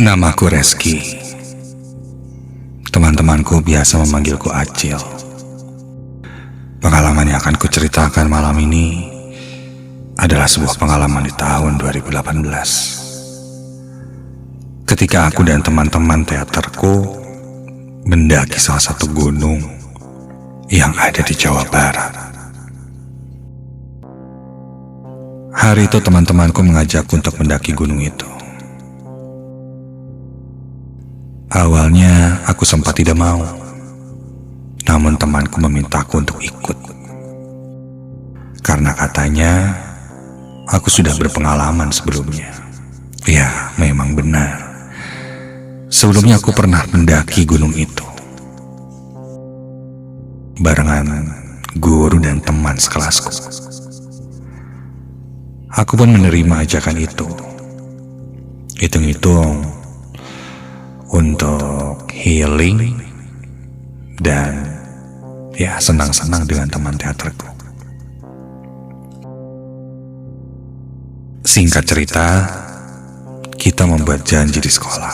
Namaku Reski. Teman-temanku biasa memanggilku Acil. Pengalaman yang akan kuceritakan malam ini adalah sebuah pengalaman di tahun 2018. Ketika aku dan teman-teman teaterku mendaki salah satu gunung yang ada di Jawa Barat. Hari itu teman-temanku mengajakku untuk mendaki gunung itu. Awalnya aku sempat tidak mau, namun temanku memintaku untuk ikut. Karena katanya, aku sudah berpengalaman sebelumnya. Ya, memang benar. Sebelumnya aku pernah mendaki gunung itu. Barengan guru dan teman sekelasku. Aku pun menerima ajakan itu. Hitung-hitung untuk healing dan ya senang-senang dengan teman teaterku. Singkat cerita, kita membuat janji di sekolah.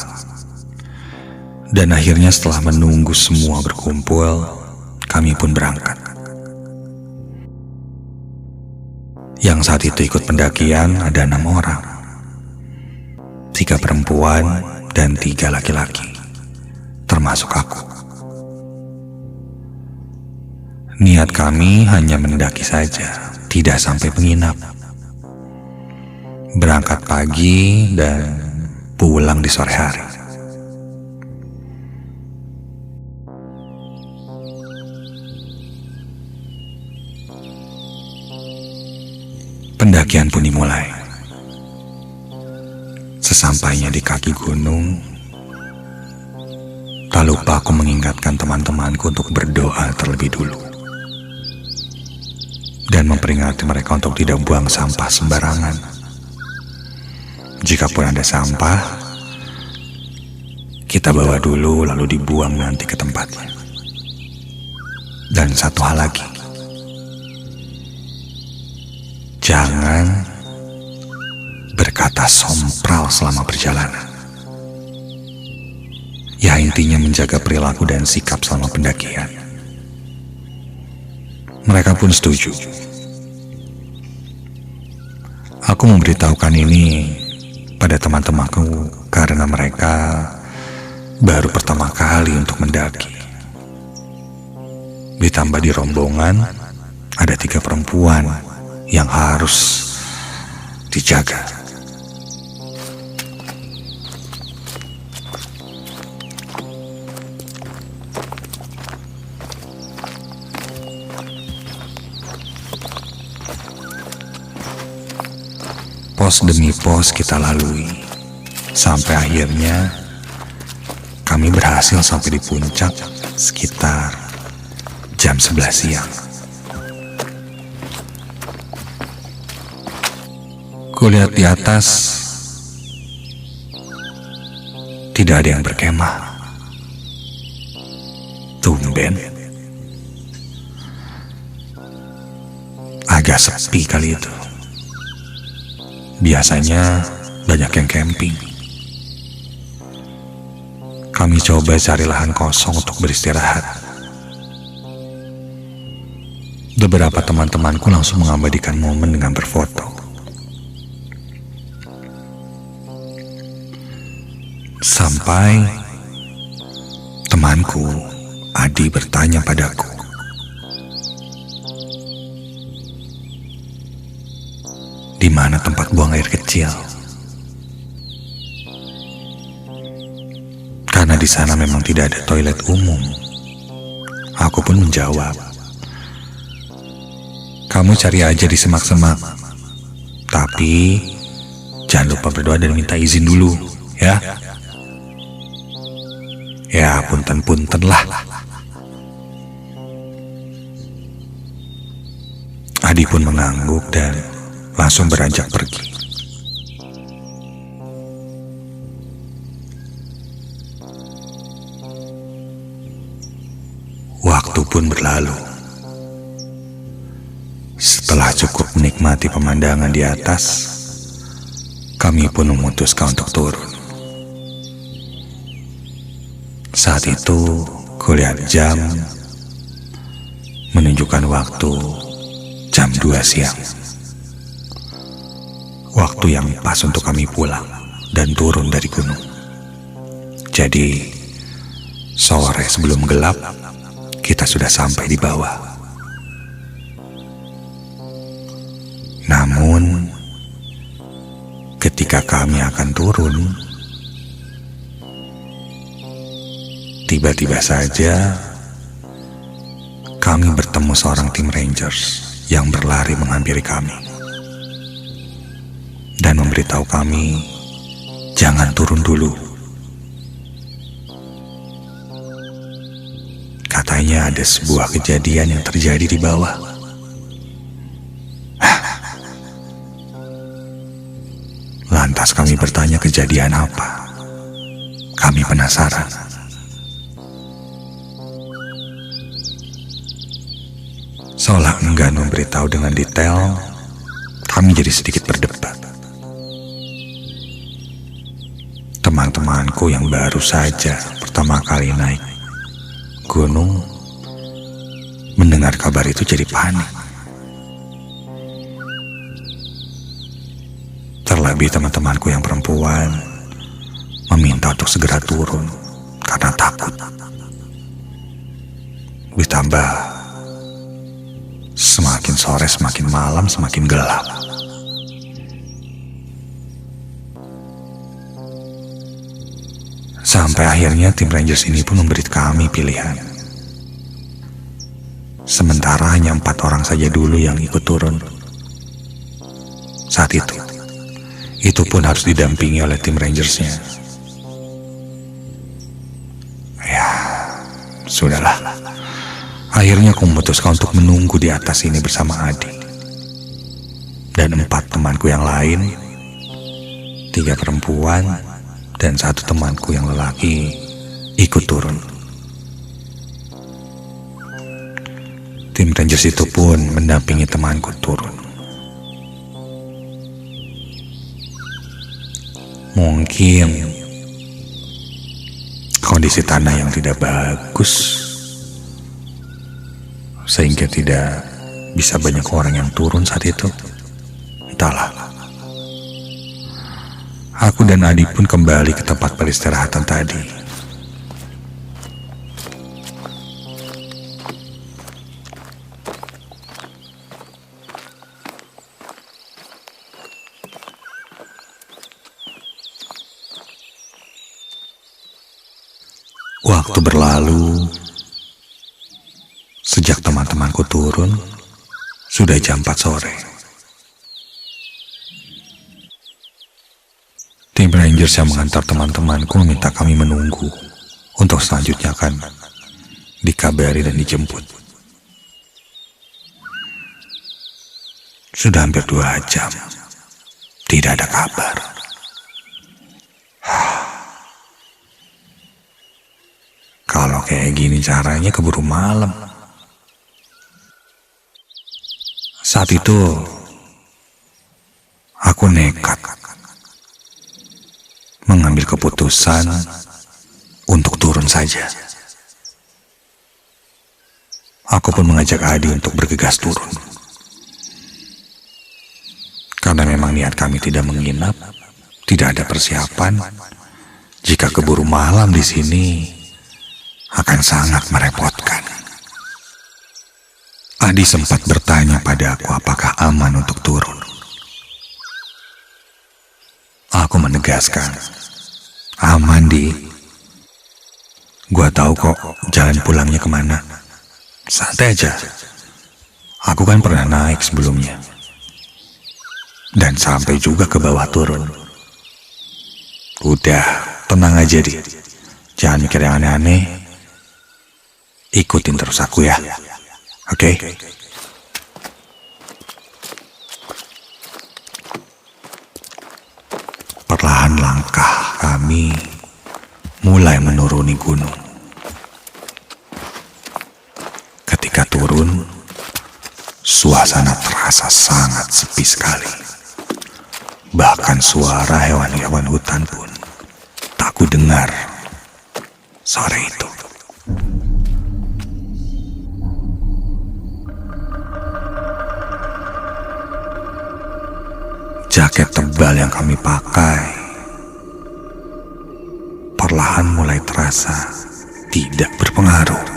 Dan akhirnya setelah menunggu semua berkumpul, kami pun berangkat. Yang saat itu ikut pendakian ada 6 orang. 3 perempuan dan 3 laki-laki, termasuk aku. Niat kami hanya mendaki saja, tidak sampai menginap. Berangkat pagi dan pulang di sore hari. Pendakian pun dimulai. Sesampainya di kaki gunung, tak lupa aku mengingatkan teman-temanku untuk berdoa terlebih dulu. Dan memperingati mereka untuk tidak buang sampah sembarangan. Jikapun ada sampah, kita bawa dulu lalu dibuang nanti ke tempatnya. Dan satu hal lagi, jangan berkata sompral selama perjalanan. Ya, intinya menjaga perilaku dan sikap selama pendakian. Mereka pun setuju. Aku memberitahukan ini pada teman-temanku karena mereka baru pertama kali untuk mendaki. Ditambah di rombongan ada 3 perempuan yang harus dijaga. Pos demi pos kita lalui, sampai akhirnya kami berhasil sampai di puncak sekitar jam 11 siang. Kulihat di atas, tidak ada yang berkemah. Tumben. Agak sepi kali itu. Biasanya banyak yang camping. Kami coba cari lahan kosong untuk beristirahat. Beberapa teman-temanku langsung mengabadikan momen dengan berfoto. Sampai temanku, Adi, bertanya padaku, di mana tempat buang air kecil? Karena di sana memang tidak ada toilet umum. Aku pun menjawab, kamu cari aja di semak-semak. Tapi jangan lupa berdoa dan minta izin dulu, ya. Ya, punten-punten lah. Adi pun mengangguk dan langsung beranjak pergi. Waktu pun berlalu. Setelah cukup menikmati pemandangan di atas, kami pun memutuskan untuk turun. Saat itu kulihat jam menunjukkan waktu jam 2 siang. Waktu yang pas untuk kami pulang dan turun dari gunung. Jadi sore sebelum gelap kita sudah sampai di bawah. Namun ketika kami akan turun, tiba-tiba saja kami bertemu seorang tim Rangers yang berlari menghampiri kami dan memberitahu kami jangan turun dulu. Katanya ada sebuah kejadian yang terjadi di bawah. Lantas kami bertanya kejadian apa. Kami penasaran. Seolah enggan memberitahu dengan detail, kami jadi sedikit berdebat. Teman-temanku yang baru saja pertama kali naik gunung mendengar kabar itu jadi panik. Terlebih teman-temanku yang perempuan meminta untuk segera turun karena takut. Ditambah semakin sore semakin malam semakin gelap. Sampai akhirnya tim Rangers ini pun memberi kami pilihan. Sementara hanya 4 orang saja dulu yang ikut turun. Saat itu pun harus didampingi oleh tim Rangersnya. Ya, sudahlah. Akhirnya aku memutuskan untuk menunggu di atas ini bersama Adi. Dan 4 temanku yang lain, 3 perempuan, dan 1 temanku yang lelaki ikut turun. Tim Rangers itu pun mendampingi temanku turun. Mungkin kondisi tanah yang tidak bagus sehingga tidak bisa banyak orang yang turun saat itu. Entahlah. Aku dan Adi pun kembali ke tempat peristirahatan tadi. Waktu berlalu, sejak teman-temanku turun, sudah jam 4 sore. Tim Rangers yang mengantar teman-temanku meminta kami menunggu untuk selanjutnya akan dikabari dan dijemput. Sudah hampir 2 jam, tidak ada kabar. Kalau kayak gini caranya keburu malam. Saat itu aku nekat mengambil keputusan untuk turun saja. Aku pun mengajak Adi untuk bergegas turun. Karena memang niat kami tidak menginap, tidak ada persiapan. Jika keburu malam di sini akan sangat merepotkan. Adi sempat bertanya pada aku apakah aman untuk turun. Aku menegaskan, aman Di. Gua tahu kok jalan pulangnya kemana. Santai aja. Aku kan pernah naik sebelumnya. Dan sampai juga ke bawah turun. Udah, tenang aja Di. Jangan mikir yang aneh-aneh. Ikutin terus aku ya. Oke? Perlahan langkah kami mulai menuruni gunung. Ketika turun, suasana terasa sangat sepi sekali. Bahkan suara hewan-hewan hutan pun tak ku dengar. sore itu. Jaket tebal yang kami pakai perlahan mulai terasa tidak berpengaruh.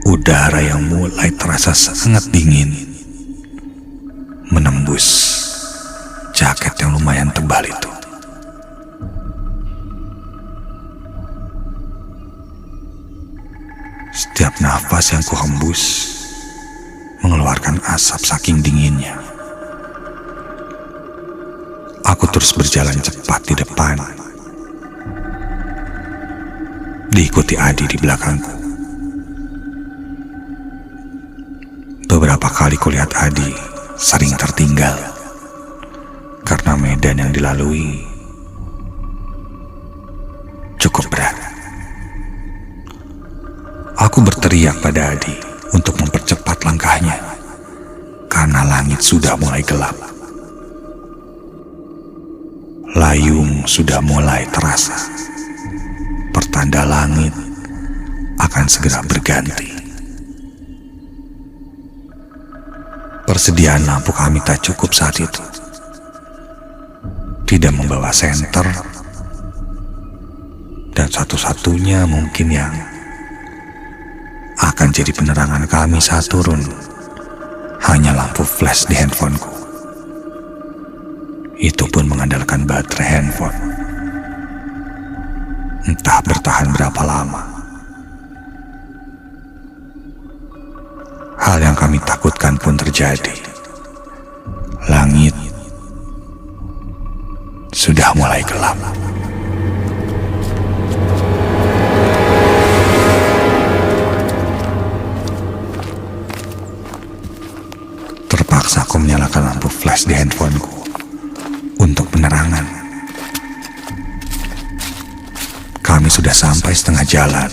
Udara yang mulai terasa sangat dingin menembus jaket yang lumayan tebal itu. Setiap nafas yang kuhembus mengeluarkan asap saking dinginnya. Aku terus berjalan cepat di depan, diikuti Adi di belakangku. Beberapa kali kulihat Adi sering tertinggal karena medan yang dilalui cukup berat. Aku berteriak pada Adi untuk mempercepat langkahnya karena langit sudah mulai gelap. Layung sudah mulai terasa, pertanda langit akan segera berganti. Persediaan lampu kami tak cukup saat itu. Tidak membawa senter, dan satu-satunya mungkin yang akan jadi penerangan kami saat turun hanya lampu flash di handphoneku. Itu pun mengandalkan baterai handphone. Entah bertahan berapa lama. Hal yang kami takutkan pun terjadi. Langit sudah mulai gelap. Terpaksa aku menyalakan lampu flash di handphoneku untuk penerangan. Kami sudah sampai setengah jalan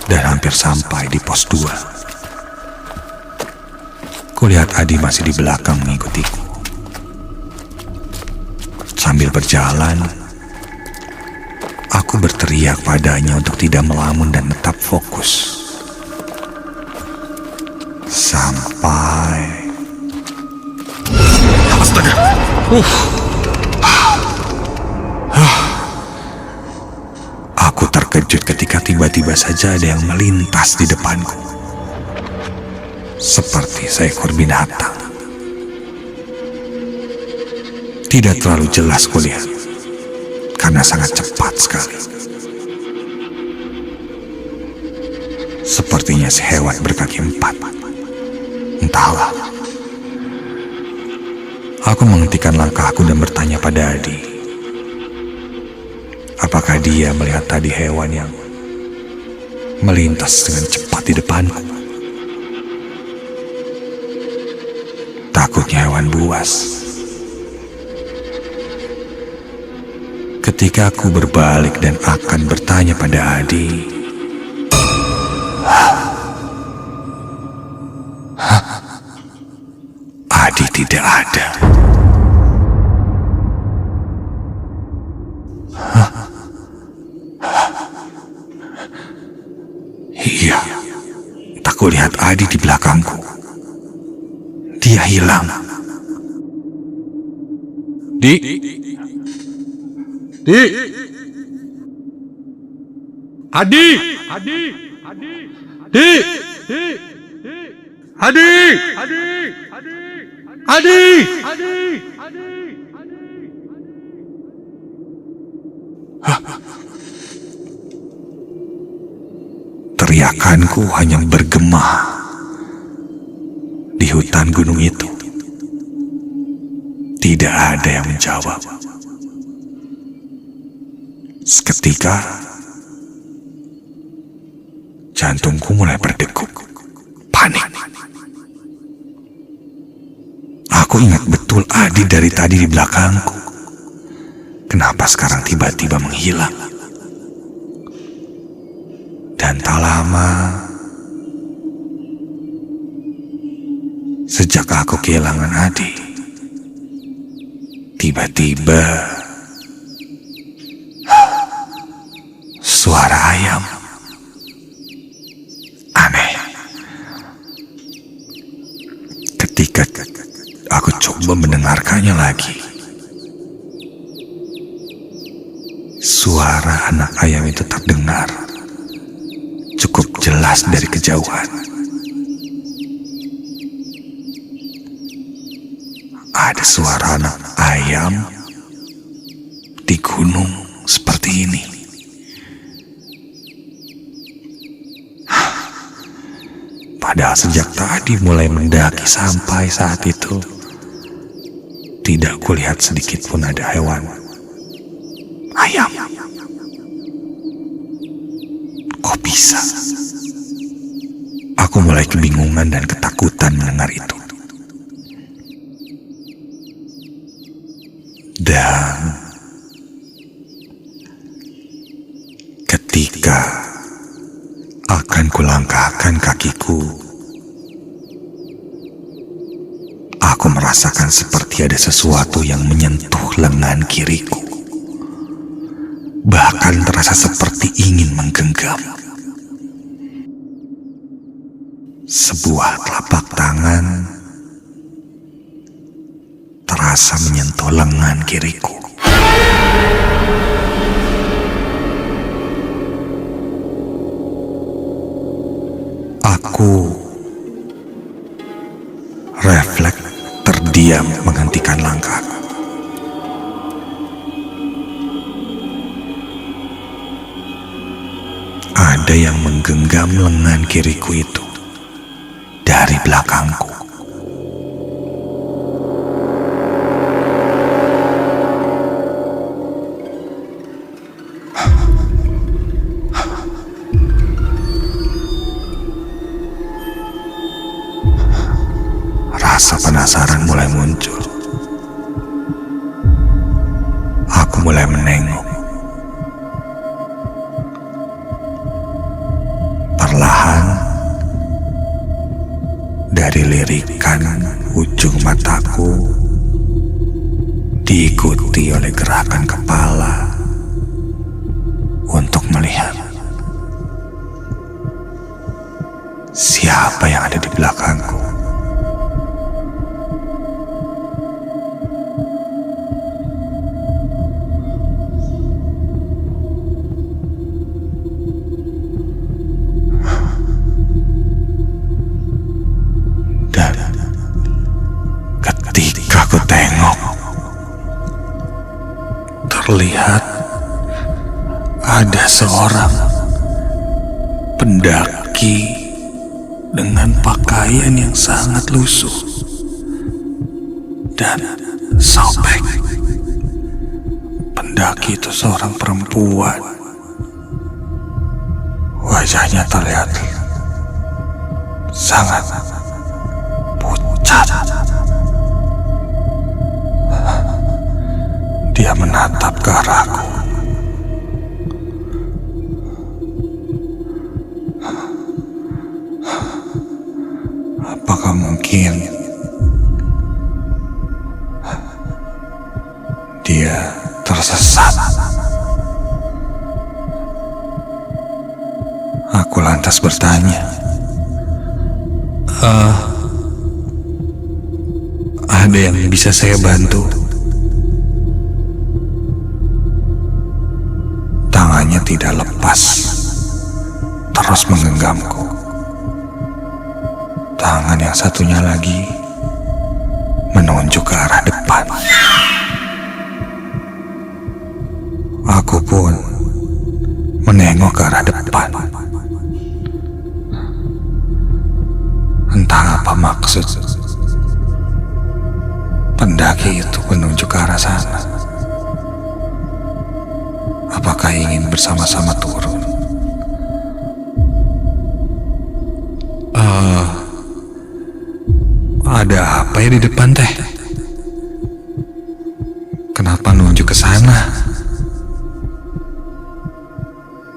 dan hampir sampai di pos 2. Kulihat Adi masih di belakang mengikutiku. Sambil berjalan, aku berteriak padanya untuk tidak melamun dan tetap fokus. Sampai astaga. Aku terkejut ketika tiba-tiba saja ada yang melintas di depanku. Seperti seekor binatang. Tidak terlalu jelas kulihat, karena sangat cepat sekali. Sepertinya sehewan berkaki 4. Entahlah. Aku menghentikan langkahku dan bertanya pada Adi, apakah dia melihat tadi hewan yang melintas dengan cepat di depanku? Takutnya hewan buas. Ketika aku berbalik dan akan bertanya pada Adi, Adi tidak ada. Iya, tak kulihat Adi di belakangku. Dia hilang. Di. Adi. Adi. Teriakanku hanya bergema di hutan gunung itu. Tidak ada yang menjawab. Seketika, jantungku mulai berdegup. Panik. Aku ingat betul Adi dari tadi di belakangku. Kenapa sekarang tiba-tiba menghilang? Dan tak lama, sejak aku kehilangan Adi, tiba-tiba ayam. Aneh. Ketika aku coba mendengarkannya lagi, suara anak ayam itu terdengar cukup jelas dari kejauhan. Ada suara anak ayam di gunung seperti ini. Padahal sejak tadi mulai mendaki sampai saat itu, tidak kulihat sedikit pun ada hewan ayam. Kok bisa? Aku mulai kebingungan dan ketakutan mendengar itu. Dan ketika akan kulangkahkan kakiku, aku merasakan seperti ada sesuatu yang menyentuh lengan kiriku. Bahkan terasa seperti ingin menggenggam. Sebuah telapak tangan terasa menyentuh lengan kiriku. Aku refleks terdiam menghentikan langkahku. Ada yang menggenggam lengan kiriku itu dari belakangku. Rasa penasaran mulai muncul. Aku mulai menengok. Perlahan, dari lirikan ujung mataku diikuti oleh gerakan kepala untuk melihat siapa yang ada di belakangku. Ketika aku tengok, terlihat ada seorang pendaki dengan pakaian yang sangat lusuh dan sobek. Pendaki itu seorang perempuan. Wajahnya terlihat sangat pucat. Dia menatap ke arahku. Apakah mungkin dia tersesat? Aku lantas bertanya, ada yang bisa saya bantu? Tangannya tidak lepas, terus menggenggamku. Tangan yang satunya lagi menunjuk ke arah depan. Aku pun menengok ke arah depan. Entah apa maksud pendaki itu menunjuk ke arah sana. Apakah ingin bersama-sama turun? Ada apa ya di depan teh? Kenapa nunjuk ke sana?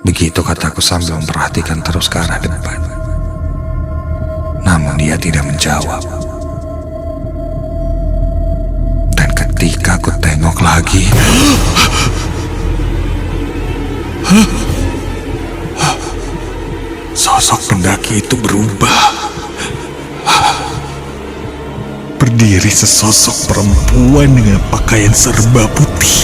Begitu kataku sambil memperhatikan terus ke arah depan. Namun dia tidak menjawab. Dan ketika aku tengok lagi, ketika itu berubah. Berdiri sesosok perempuan dengan pakaian serba putih.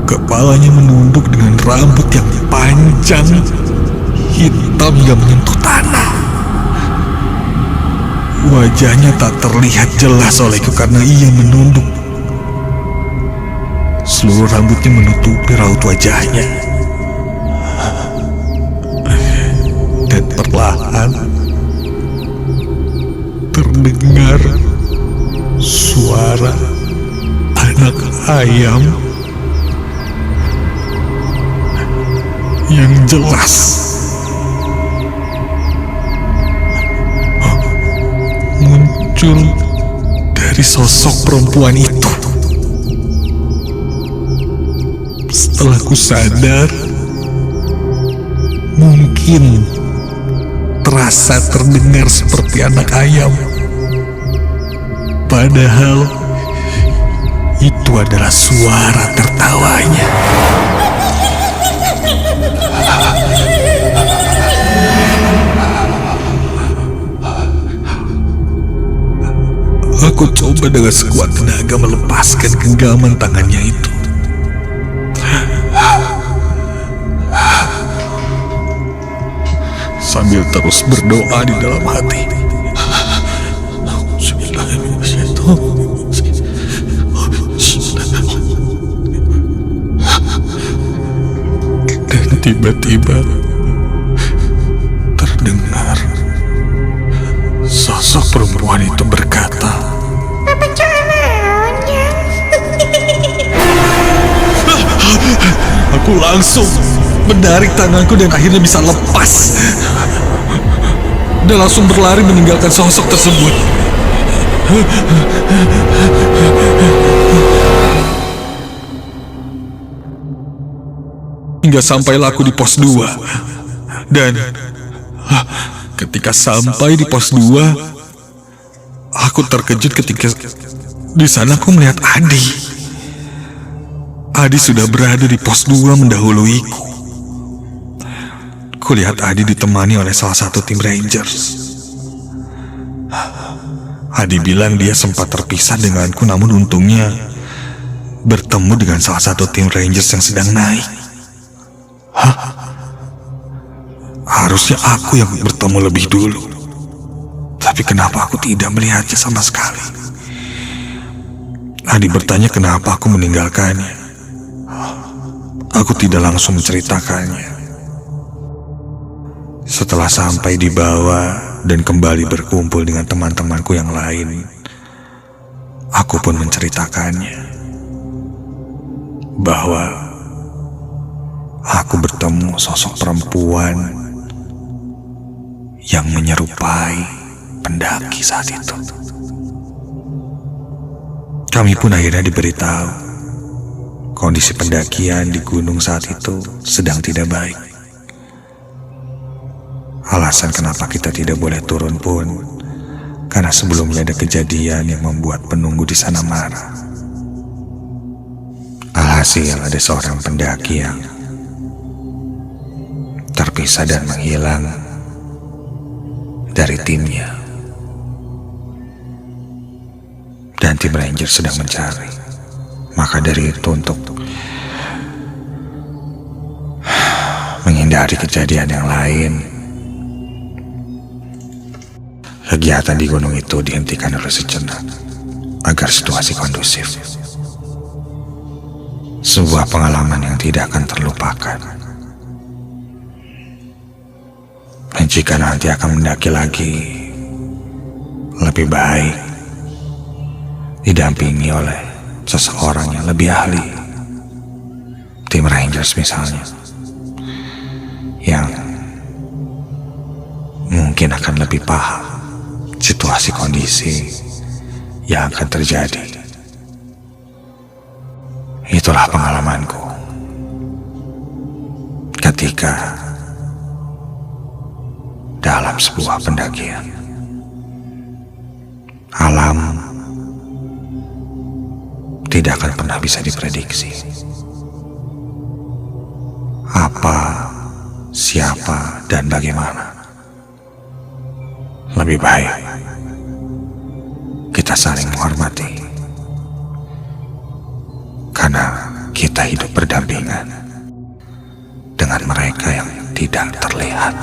Kepalanya menunduk dengan rambut yang panjang, hitam hingga menyentuh tanah. Wajahnya tak terlihat jelas olehku karena ia menunduk. Seluruh rambutnya menutupi raut wajahnya. Dan perlahan terdengar suara anak ayam yang jelas muncul dari sosok perempuan itu. Setelah ku sadar, mungkin terasa terdengar seperti anak ayam, padahal itu adalah suara tertawanya. Aku coba dengan sekuat tenaga melepaskan genggaman tangannya itu. Sambil terus berdoa di dalam hati. Dan tiba-tiba terdengar sosok perempuan itu berkata, "Apa caranya?" Aku langsung menarik tanganku dan akhirnya bisa lepas. Dan langsung berlari meninggalkan sosok tersebut. Hingga sampailah aku di pos 2. Dan ketika sampai di pos 2, aku terkejut ketika di sana aku melihat Adi. Adi sudah berada di pos 2 mendahuluiku. Kulihat Adi ditemani oleh salah satu tim Rangers. Adi bilang dia sempat terpisah denganku, namun untungnya bertemu dengan salah satu tim Rangers yang sedang naik. Harusnya aku yang bertemu lebih dulu. Tapi kenapa aku tidak melihatnya sama sekali? Adi bertanya kenapa aku meninggalkannya. Aku tidak langsung menceritakannya. Setelah sampai di bawah dan kembali berkumpul dengan teman-temanku yang lain, aku pun menceritakannya bahwa aku bertemu sosok perempuan yang menyerupai pendaki saat itu. Kami pun akhirnya diberitahu kondisi pendakian di gunung saat itu sedang tidak baik. Alasan kenapa kita tidak boleh turun pun karena sebelumnya ada kejadian yang membuat penunggu di sana marah. Alhasil ada seorang pendaki yang terpisah dan menghilang dari timnya. Dan tim Ranger sedang mencari. Maka dari itu, untuk menghindari kejadian yang lain, kegiatan di gunung itu dihentikan oleh sejenak agar situasi kondusif. Sebuah pengalaman yang tidak akan terlupakan. Dan jika nanti akan mendaki lagi, lebih baik didampingi oleh seseorang yang lebih ahli. Tim Rangers misalnya, yang mungkin akan lebih paham situasi kondisi yang akan terjadi. Itulah pengalamanku ketika dalam sebuah pendakian. tidak akan pernah bisa diprediksi. Apa, siapa, dan bagaimana. Lebih baik kita saling menghormati, karena kita hidup berdampingan dengan mereka yang tidak terlihat.